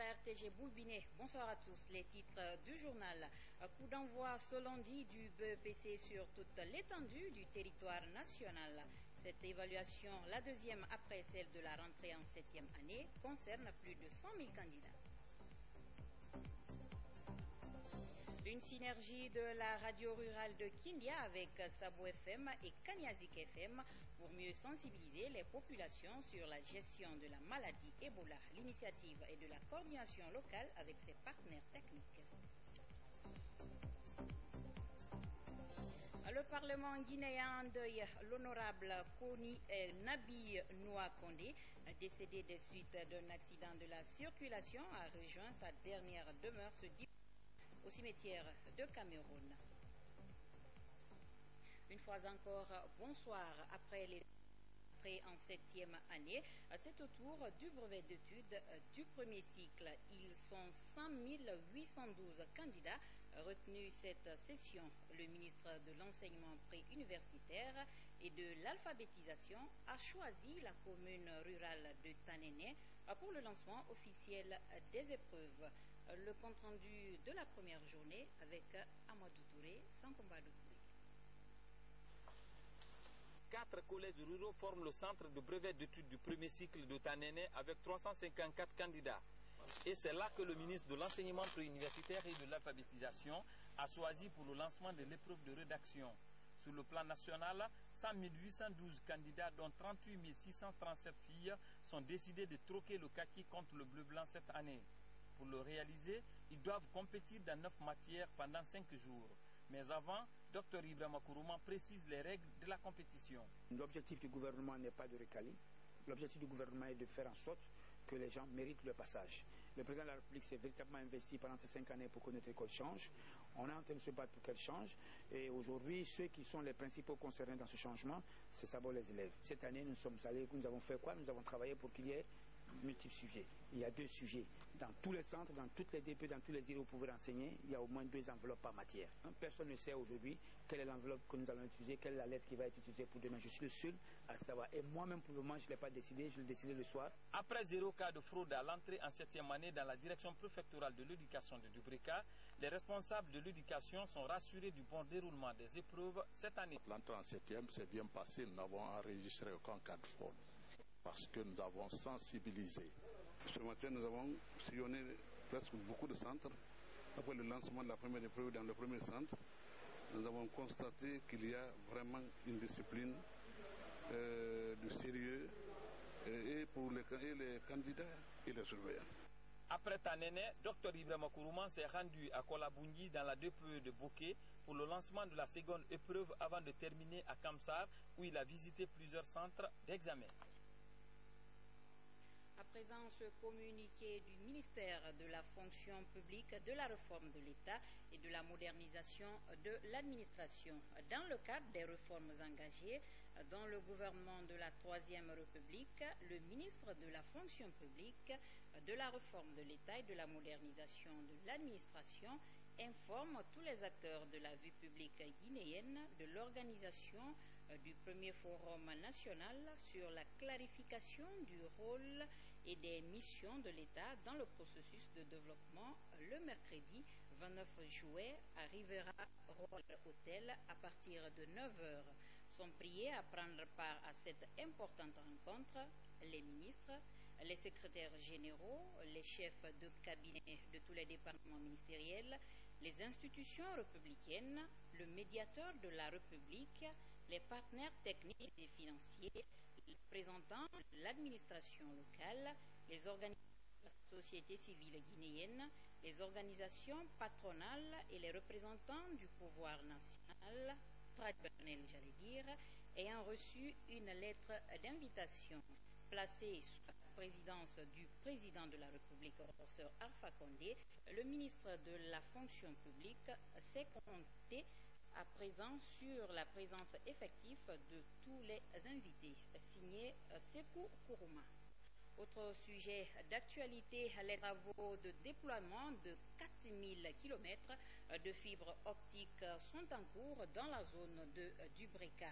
RTG Boulbiné. Bonsoir à tous. Les titres du journal. Coup d'envoi ce lundi du BEPC sur toute l'étendue du territoire national. Cette évaluation, la deuxième après celle de la rentrée en 7e année, concerne plus de 100 000 candidats. Une synergie de la radio rurale de Kindia avec Sabo FM et Kanyazik FM pour mieux sensibiliser les populations sur la gestion de la maladie Ebola. L'initiative est de la coordination locale avec ses partenaires techniques. Le Parlement guinéen endeuille l'honorable Koni Nabi Noa Kondé, décédé des suites d'un accident de la circulation, a rejoint sa dernière demeure ce dimanche au cimetière de Cameroun. Une fois encore, bonsoir. Après les entrées en 7e année, c'est au tour du brevet d'études du premier cycle. Ils sont 100 812 candidats retenus cette session. Le ministre de l'Enseignement préuniversitaire et de l'Alphabétisation a choisi la commune rurale de Tanéné pour le lancement officiel des épreuves. Le compte-rendu de la première journée avec Amadou Touré, sans combat de bruit. 4 collèges ruraux forment le centre de brevet d'études du premier cycle de Tanéné avec 354 candidats. Et c'est là que le ministre de l'Enseignement préuniversitaire et de l'Alphabétisation a choisi pour le lancement de l'épreuve de rédaction. Sur le plan national, 100 812 candidats, dont 38 637 filles, sont décidés de troquer le kaki contre le bleu-blanc cette année. Pour le réaliser, ils doivent compétir dans 9 matières pendant 5 jours. Mais avant, Dr Ibrahima Kourouman précise les règles de la compétition. L'objectif du gouvernement n'est pas de recaler. L'objectif du gouvernement est de faire en sorte que les gens méritent le passage. Le président de la République s'est véritablement investi pendant ces 5 années pour que notre école change. On est en train de se battre pour qu'elle change. Et aujourd'hui, ceux qui sont les principaux concernés dans ce changement, c'est d'abord les élèves. Cette année, nous avons fait quoi? Nous avons travaillé pour qu'il y ait multiples sujets. Il y a 2 sujets. Dans tous les centres, dans toutes les DP, dans tous les îles où vous pouvez enseigner, il y a au moins 2 enveloppes par matière. Personne ne sait aujourd'hui quelle est l'enveloppe que nous allons utiliser, quelle est la lettre qui va être utilisée pour demain. Je suis le seul à savoir. Et moi-même, pour le moment, je ne l'ai pas décidé, je l'ai décidé le soir. Après 0 cas de fraude à l'entrée en 7e année dans la direction préfectorale de l'éducation de Dubrika, les responsables de l'éducation sont rassurés du bon déroulement des épreuves cette année. L'entrée en 7e s'est bien passée, nous n'avons enregistré aucun cas de fraude, parce que nous avons sensibilisé. Ce matin, nous avons sillonné presque beaucoup de centres. Après le lancement de la première épreuve dans le premier centre, nous avons constaté qu'il y a vraiment une discipline de sérieux et pour les candidats et les surveillants. Après Tanéné, Dr Ibrahima Kourouman s'est rendu à Kolabundi dans la DPE de Bokeh pour le lancement de la seconde épreuve avant de terminer à Kamsar où il a visité plusieurs centres d'examen. À présent, ce communiqué du ministère de la fonction publique, de la réforme de l'État et de la modernisation de l'administration. Dans le cadre des réformes engagées dans le gouvernement de la Troisième République, le ministre de la fonction publique, de la réforme de l'État et de la modernisation de l'administration informe tous les acteurs de la vie publique guinéenne de l'organisation du premier forum national sur la clarification du rôle et des missions de l'État dans le processus de développement le mercredi 29 juillet à Rivera Royal Hotel à partir de 9h. Sont priés à prendre part à cette importante rencontre les ministres, les secrétaires généraux, les chefs de cabinet de tous les départements ministériels, les institutions républicaines, le médiateur de la République, les partenaires techniques et financiers, les représentants de l'administration locale, les organisations de la société civile guinéenne, les organisations patronales et les représentants du pouvoir national, traditionnel j'allais dire, ayant reçu une lettre d'invitation placée sous la présidence du président de la République, professeur Alpha Condé, le ministre de la fonction publique s'est compté à présent sur la présence effective de tous les invités. Signé Sekou Kourouma. Autre sujet d'actualité, les travaux de déploiement de 4000 km de fibres optiques sont en cours dans la zone de Dubreka.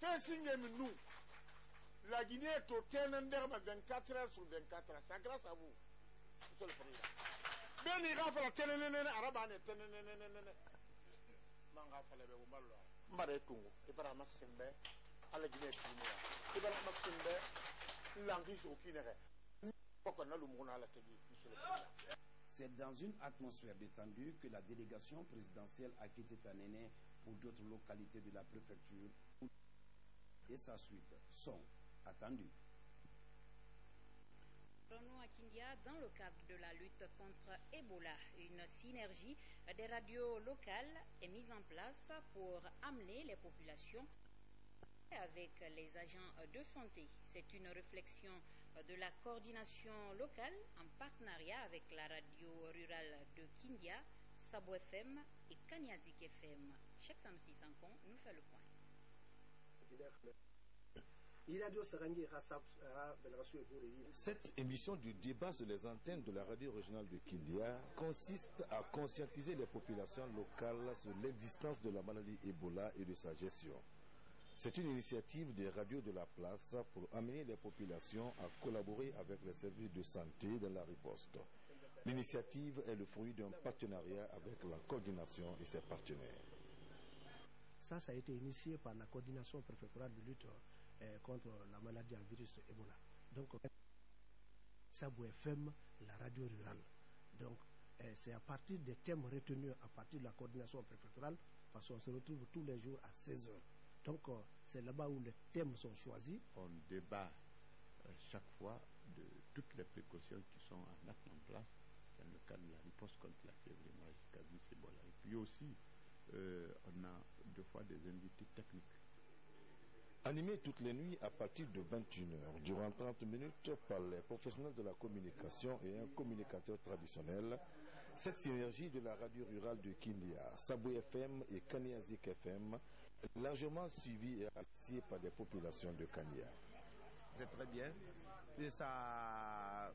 Facing nous, la Guinée est au Ténender 24 heures sur 24 heures. C'est grâce à vous, monsieur le président. Ben, il va faire la ténénéné, arabane, ténénéné. Manga Falebe, Umalo. Mbare Tungu, Ibara Massimbe, à la Guinée, Ibara Massimbe, l'anguille au Kinere. C'est dans une atmosphère détendue que la délégation présidentielle a quitté Tanene pour d'autres localités de la préfecture et sa suite sont attendues. Renaud à Kindia, dans le cadre de la lutte contre Ebola, une synergie des radios locales est mise en place pour amener les populations avec les agents de santé. C'est une réflexion de la coordination locale en partenariat avec la radio rurale de Kindia, Sabo FM et Kaniazik FM. Cheikh Samsi Sankon nous fait le point. Cette émission du débat sur les antennes de la radio régionale de Kindia consiste à conscientiser les populations locales sur l'existence de la maladie Ebola et de sa gestion. C'est une initiative des radios de la place pour amener les populations à collaborer avec les services de santé dans la riposte. L'initiative est le fruit d'un partenariat avec la coordination et ses partenaires. Ça a été initié par la coordination préfectorale de lutte contre la maladie à virus Ebola. Donc, Sabo FM, la radio rurale. Donc, c'est à partir des thèmes retenus à partir de la coordination préfectorale, parce qu'on se retrouve tous les jours à 16h. Donc, c'est là-bas où les thèmes sont choisis. On débat chaque fois de toutes les précautions qui sont à mettre en place dans le cadre de la riposte contre la fièvre hémorragique à virus Ebola. Et puis aussi, on a deux fois des invités techniques. Animé toutes les nuits à partir de 21h, durant 30 minutes par les professionnels de la communication et un communicateur traditionnel, cette synergie de la radio rurale de Kindia, Sabo FM et Kaniazik FM est largement suivie et appréciée par des populations de Kania. C'est très bien. Et ça a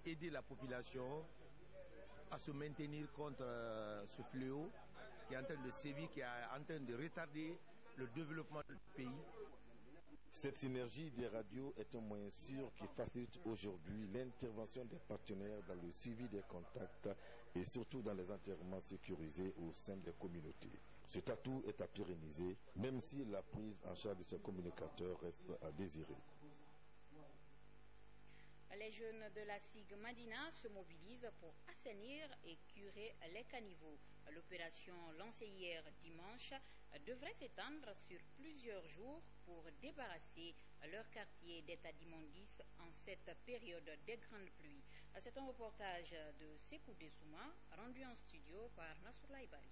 aidé la population à se maintenir contre ce fléau qui est en train de sévir, qui est en train de retarder le développement du pays. Cette synergie des radios est un moyen sûr qui facilite aujourd'hui l'intervention des partenaires dans le suivi des contacts et surtout dans les enterrements sécurisés au sein des communautés. Cet atout est à pérenniser, même si la prise en charge de ces communicateurs reste à désirer. Les jeunes de la SIG Madina se mobilisent pour assainir et curer les caniveaux. L'opération lancée hier dimanche devrait s'étendre sur plusieurs jours pour débarrasser leur quartier d'état d'immondice en cette période des grandes pluies. C'est un reportage de Sekou Dessouma rendu en studio par Nassoula Ibari.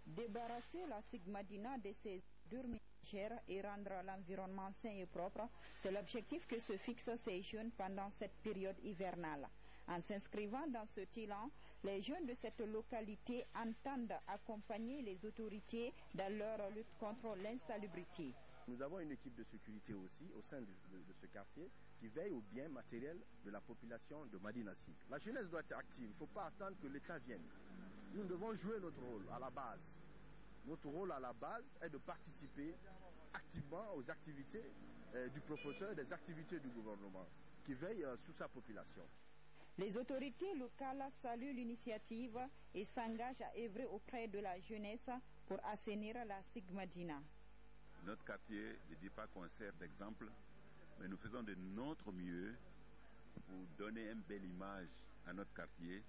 Débarrasser la SIG Madina de ses ordures ménagères et rendre l'environnement sain et propre, c'est l'objectif que se fixent ces jeunes pendant cette période hivernale. En s'inscrivant dans ce élan, les jeunes de cette localité entendent accompagner les autorités dans leur lutte contre l'insalubrité. Nous avons une équipe de sécurité aussi au sein de ce quartier qui veille au bien matériel de la population de Madina SIG. La jeunesse doit être active, il ne faut pas attendre que l'État vienne. Nous devons jouer notre rôle à la base. Notre rôle à la base est de participer activement aux activités du professeur, des activités du gouvernement qui veille sur sa population. Les autorités locales saluent l'initiative et s'engagent à œuvrer auprès de la jeunesse pour assainir la SIG Madina. Notre quartier ne dit pas qu'on sert d'exemple, mais nous faisons de notre mieux pour donner une belle image à notre quartier.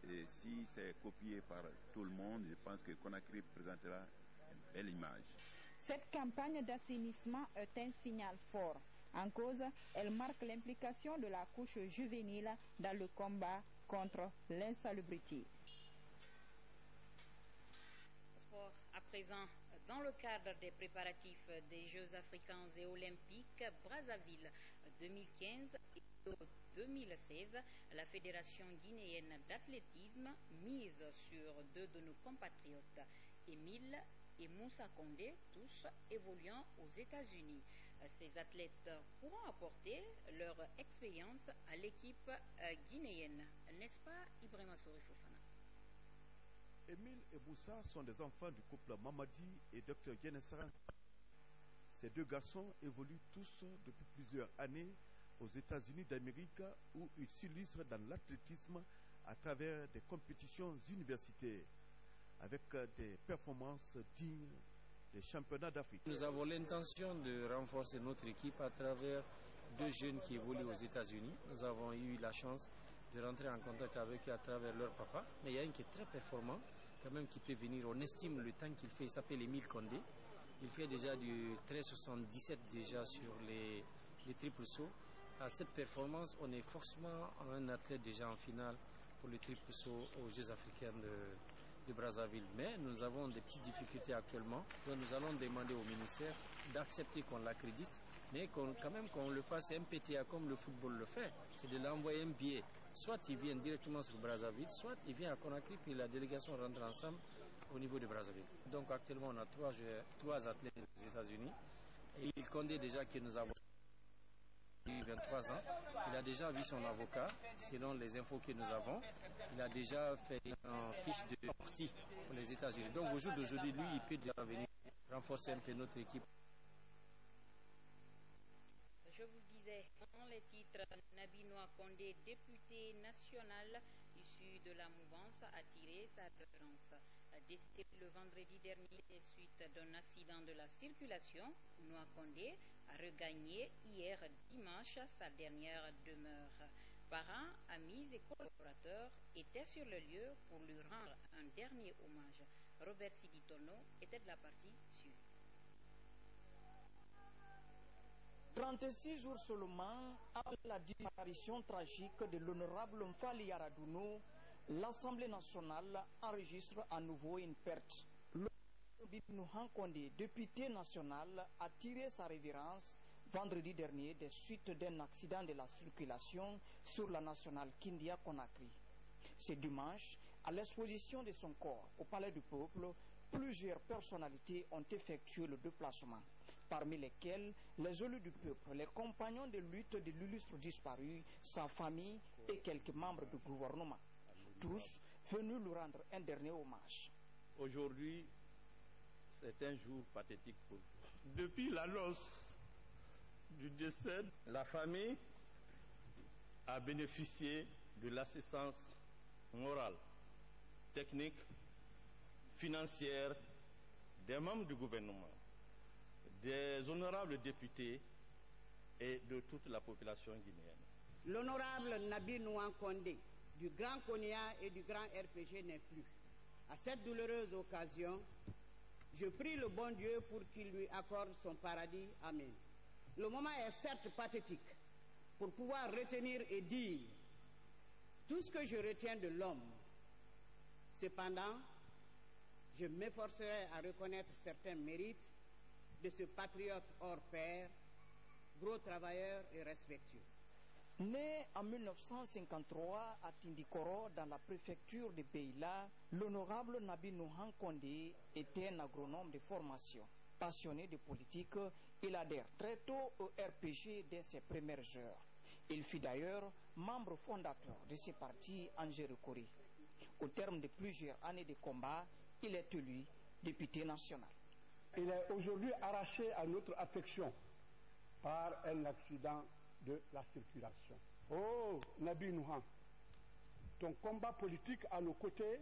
Et si c'est copié par tout le monde, je pense que Conakry présentera une belle image. Cette campagne d'assainissement est un signal fort. En cause, elle marque l'implication de la couche juvénile dans le combat contre l'insalubrité. Sport à présent. Dans le cadre des préparatifs des Jeux africains et olympiques Brazzaville 2015 et 2016, la Fédération guinéenne d'athlétisme mise sur deux de nos compatriotes, Émile et Moussa Condé, tous évoluant aux États-Unis. Ces athlètes pourront apporter leur expérience à l'équipe guinéenne, n'est-ce pas Ibrahima Souri Fofana? Émile et Moussa sont des enfants du couple Mamadi et Dr Yenessaran. Ces deux garçons évoluent tous depuis plusieurs années aux États-Unis d'Amérique où ils s'illustrent dans l'athlétisme à travers des compétitions universitaires avec des performances dignes des championnats d'Afrique. Nous avons l'intention de renforcer notre équipe à travers deux jeunes qui évoluent aux États-Unis. Nous avons eu la chance de rentrer en contact avec eux à travers leur papa. Mais il y a un qui est très performant, quand même, qui peut venir. On estime le temps qu'il fait. Il s'appelle Émile Condé. Il fait déjà du 13,77 déjà sur les triples sauts. À cette performance, on est forcément un athlète déjà en finale pour le triple saut aux Jeux africains de Brazzaville. Mais nous avons des petites difficultés actuellement. Donc nous allons demander au ministère d'accepter qu'on l'accrédite, mais quand même qu'on le fasse MPTA comme le football le fait. C'est de l'envoyer un billet. Soit il vient directement sur Brazzaville, soit il vient à Conakry, puis la délégation rentre ensemble au niveau de Brazzaville. Donc actuellement on a trois athlètes aux États-Unis. Et il comptait déjà que nous avons 23 ans. Il a déjà vu son avocat, selon les infos que nous avons. Il a déjà fait une fiche de sortie pour les États-Unis. Donc au jour d'aujourd'hui, lui, il peut déjà venir renforcer un peu notre équipe. Je vous le disais, dans les titres, Nabi Noah Condé, député national issu de la mouvance, a tiré sa révérence. Décédé le vendredi dernier suite d'un accident de la circulation, Noah Condé a regagné hier dimanche sa dernière demeure. Parents, amis et collaborateurs étaient sur le lieu pour lui rendre un dernier hommage. Robert Siditono était de la partie suivie. 36 jours seulement après la disparition tragique de l'honorable Mfali Yaradouno, l'Assemblée nationale enregistre à nouveau une perte. L'honorable Condé, député national, a tiré sa révérence vendredi dernier des suites d'un accident de la circulation sur la nationale Kindia-Conakry. Ce dimanche, à l'exposition de son corps au Palais du Peuple, plusieurs personnalités ont effectué le déplacement, parmi lesquels les élus du peuple, les compagnons de lutte de l'illustre disparu, sa famille et quelques membres du gouvernement. Tous venus lui rendre un dernier hommage. Aujourd'hui, c'est un jour pathétique pour vous. Depuis l'annonce du décès, la famille a bénéficié de l'assistance morale, technique, financière des membres du gouvernement, des honorables députés et de toute la population guinéenne. L'honorable Nabi Noah Condé, du Grand Konia et du Grand RPG n'est plus. À cette douloureuse occasion, je prie le bon Dieu pour qu'il lui accorde son paradis. Amen. Le moment est certes pathétique pour pouvoir retenir et dire tout ce que je retiens de l'homme. Cependant, je m'efforcerai à reconnaître certains mérites de ce patriote hors pair, gros travailleur et respectueux. Né en 1953 à Tindikoro, dans la préfecture de Beila, l'honorable Nabi Noah Condé était un agronome de formation. Passionné de politique, il adhère très tôt au RPG dès ses premières heures. Il fut d'ailleurs membre fondateur de ce parti en Jérécorée. Au terme de plusieurs années de combat, il est élu député national. Il est aujourd'hui arraché à notre affection par un accident de la circulation. Oh, Nabi Noah, ton combat politique à nos côtés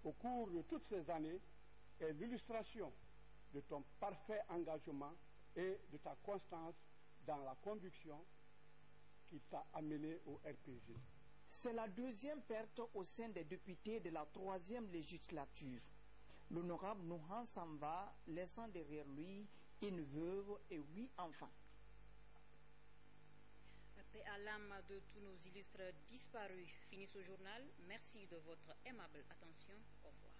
au cours de toutes ces années est l'illustration de ton parfait engagement et de ta constance dans la conviction qui t'a amené au RPG. C'est la deuxième perte au sein des députés de la 3e législature. L'honorable Noah s'en va, laissant derrière lui une veuve et 8 enfants. Paix à l'âme de tous nos illustres disparus. Fini ce journal. Merci de votre aimable attention. Au revoir.